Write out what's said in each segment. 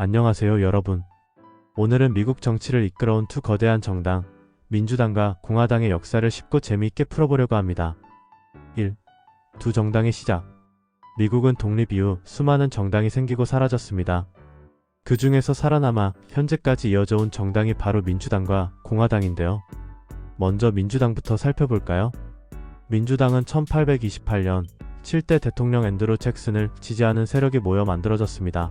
안녕하세요, 여러분. 오늘은 미국 정치를 이끌어온 두 거대한 정당, 민주당과 공화당의 역사를 쉽고 재미있게 풀어보려고 합니다. 1. 두 정당의 시작. 미국은 독립 이후 수많은 정당이 생기고 사라졌습니다. 그 중에서 살아남아 현재까지 이어져 온 정당이 바로 민주당과 공화당인데요. 먼저 민주당부터 살펴볼까요? 민주당은 1828년 7대 대통령 앤드루 잭슨을 지지하는 세력이 모여 만들어졌습니다.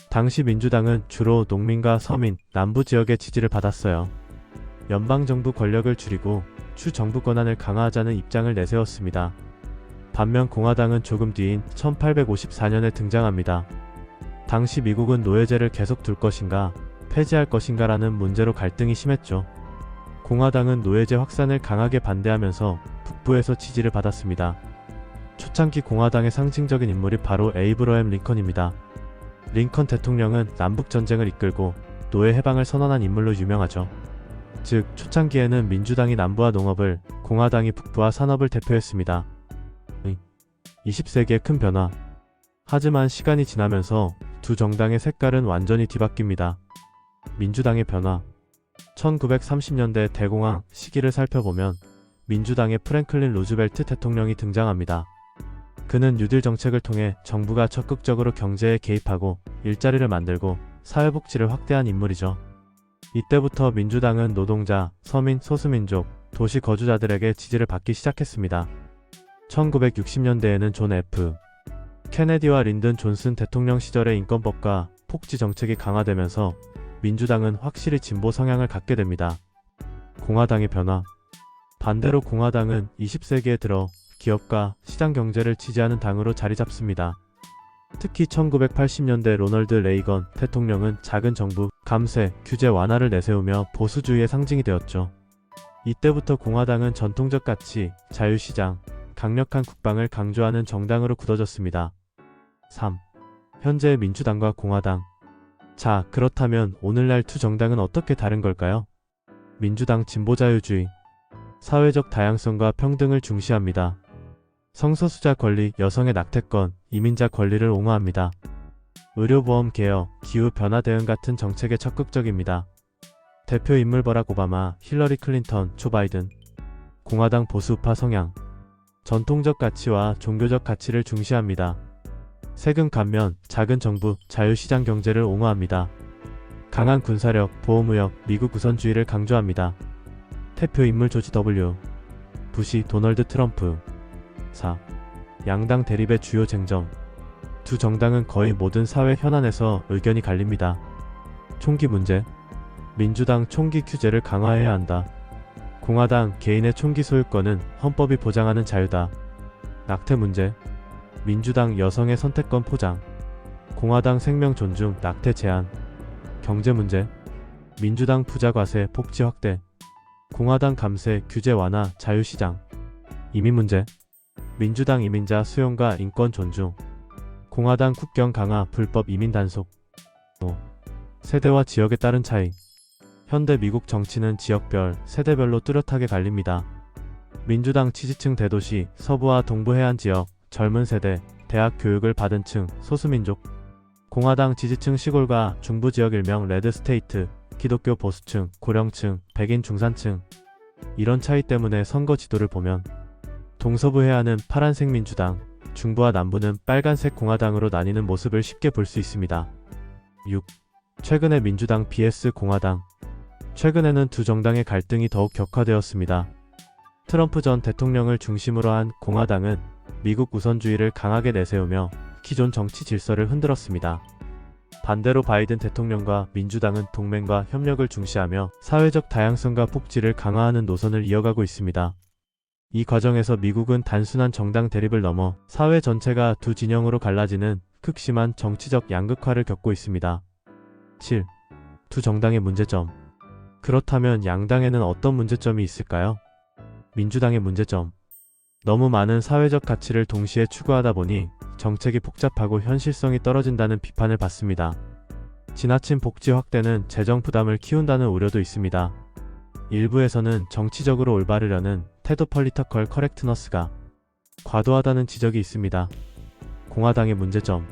당시 민주당은 주로 농민과 서민, 남부 지역의 지지를 받았어요. 연방정부 권력을 줄이고 추정부 권한을 강화하자는 입장을 내세웠습니다. 반면 공화당은 조금 뒤인 1854년에 등장합니다. 당시 미국은 노예제를 계속 둘 것인가, 폐지할 것인가라는 문제로 갈등이 심했죠. 공화당은 노예제 확산을 강하게 반대하면서 북부에서 지지를 받았습니다. 초창기 공화당의 상징적인 인물이 바로 에이브러햄 링컨입니다. 링컨 대통령은 남북전쟁을 이끌고 노예 해방을 선언한 인물로 유명하죠. 즉, 초창기에는 민주당이 남부와 농업을, 공화당이 북부와 산업을 대표했습니다. 20세기의 큰 변화. 하지만 시간이 지나면서 두 정당의 색깔은 완전히 뒤바뀝니다. 민주당의 변화. 1930년대 대공황 시기를 살펴보면 민주당의 프랭클린 루즈벨트 대통령이 등장합니다. 그는 뉴딜 정책을 통해 정부가 적극적으로 경제에 개입하고 일자리를 만들고 사회복지를 확대한 인물이죠. 이때부터 민주당은 노동자, 서민, 소수민족, 도시 거주자들에게 지지를 받기 시작했습니다. 1960년대에는 존 F. 케네디와 린든 존슨 대통령 시절의 인권법과 복지 정책이 강화되면서 민주당은 확실히 진보 성향을 갖게 됩니다. 공화당의 변화. 반대로 공화당은 20세기에 들어 기업과 시장 경제를 지지하는 당으로 자리 잡습니다. 특히 1980년대 로널드 레이건 대통령은 작은 정부, 감세, 규제 완화를 내세우며 보수주의의 상징이 되었죠. 이때부터 공화당은 전통적 가치, 자유시장, 강력한 국방을 강조하는 정당으로 굳어졌습니다. 3. 현재의 민주당과 공화당. 자, 그렇다면 오늘날 두 정당은 어떻게 다른 걸까요? 민주당 진보자유주의, 사회적 다양성과 평등을 중시합니다. 성소수자 권리, 여성의 낙태권, 이민자 권리를 옹호합니다. 의료보험 개혁, 기후변화 대응 같은 정책에 적극적입니다. 대표 인물 버락 오바마, 힐러리 클린턴, 조 바이든. 공화당 보수우파 성향. 전통적 가치와 종교적 가치를 중시합니다. 세금 감면, 작은 정부, 자유시장 경제를 옹호합니다. 강한 군사력, 보호무역, 미국 우선주의를 강조합니다. 대표 인물 조지 W. 부시, 도널드 트럼프. 4. 양당 대립의 주요 쟁점. 두 정당은 거의 모든 사회 현안에서 의견이 갈립니다. 총기 문제. 민주당 총기 규제를 강화해야 한다. 공화당 개인의 총기 소유권은 헌법이 보장하는 자유다. 낙태 문제. 민주당 여성의 선택권 포장. 공화당 생명 존중, 낙태 제한. 경제 문제. 민주당 부자 과세, 복지 확대. 공화당 감세, 규제 완화, 자유시장. 이민 문제. 민주당 이민자 수용과 인권 존중. 공화당 국경 강화, 불법 이민 단속. 5. 세대와 지역에 따른 차이. 현대 미국 정치는 지역별, 세대별로 뚜렷하게 갈립니다. 민주당 지지층 대도시, 서부와 동부 해안 지역, 젊은 세대, 대학 교육을 받은 층, 소수민족. 공화당 지지층 시골과 중부 지역 일명 레드스테이트, 기독교 보수층, 고령층, 백인 중산층. 이런 차이 때문에 선거 지도를 보면 동서부 해안은 파란색 민주당, 중부와 남부는 빨간색 공화당으로 나뉘는 모습을 쉽게 볼 수 있습니다. 6. 최근의 민주당 vs 공화당. 최근에는 두 정당의 갈등이 더욱 격화되었습니다. 트럼프 전 대통령을 중심으로 한 공화당은 미국 우선주의를 강하게 내세우며 기존 정치 질서를 흔들었습니다. 반대로 바이든 대통령과 민주당은 동맹과 협력을 중시하며 사회적 다양성과 복지를 강화하는 노선을 이어가고 있습니다. 이 과정에서 미국은 단순한 정당 대립을 넘어 사회 전체가 두 진영으로 갈라지는 극심한 정치적 양극화를 겪고 있습니다. 7. 두 정당의 문제점. 그렇다면 양당에는 어떤 문제점이 있을까요? 민주당의 문제점. 너무 많은 사회적 가치를 동시에 추구하다 보니 정책이 복잡하고 현실성이 떨어진다는 비판을 받습니다. 지나친 복지 확대는 재정 부담을 키운다는 우려도 있습니다. 일부에서는 정치적으로 올바르려는 태도 펄리터컬 커렉트너스가 과도하다는 지적이 있습니다. 공화당의 문제점.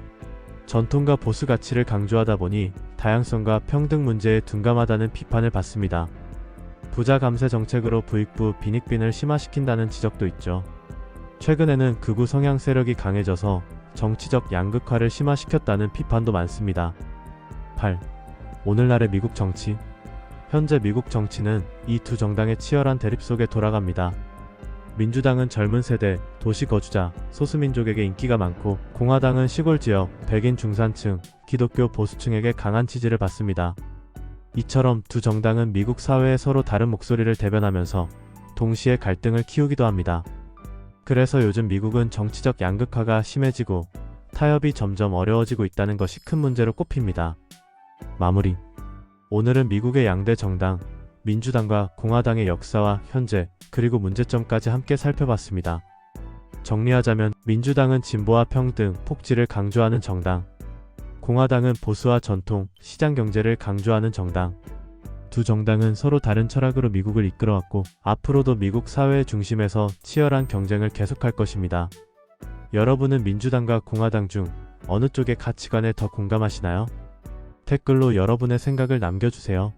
전통과 보수 가치를 강조하다 보니 다양성과 평등 문제에 둔감하다는 비판을 받습니다. 부자 감세 정책으로 부익부 빈익빈을 심화시킨다는 지적도 있죠. 최근에는 극우 성향 세력이 강해져서 정치적 양극화를 심화시켰다는 비판도 많습니다. 8. 오늘날의 미국 정치. 현재 미국 정치는 이 두 정당의 치열한 대립 속에 돌아갑니다. 민주당은 젊은 세대, 도시 거주자, 소수민족에게 인기가 많고, 공화당은 시골 지역, 백인 중산층, 기독교 보수층에게 강한 지지를 받습니다. 이처럼 두 정당은 미국 사회에 서로 다른 목소리를 대변하면서 동시에 갈등을 키우기도 합니다. 그래서 요즘 미국은 정치적 양극화가 심해지고 타협이 점점 어려워지고 있다는 것이 큰 문제로 꼽힙니다. 마무리. 오늘은 미국의 양대 정당, 민주당과 공화당의 역사와 현재, 그리고 문제점까지 함께 살펴봤습니다. 정리하자면 민주당은 진보와 평등, 복지를 강조하는 정당, 공화당은 보수와 전통, 시장 경제를 강조하는 정당. 두 정당은 서로 다른 철학으로 미국을 이끌어왔고 앞으로도 미국 사회의 중심에서 치열한 경쟁을 계속할 것입니다. 여러분은 민주당과 공화당 중 어느 쪽의 가치관에 더 공감하시나요? 댓글로 여러분의 생각을 남겨주세요.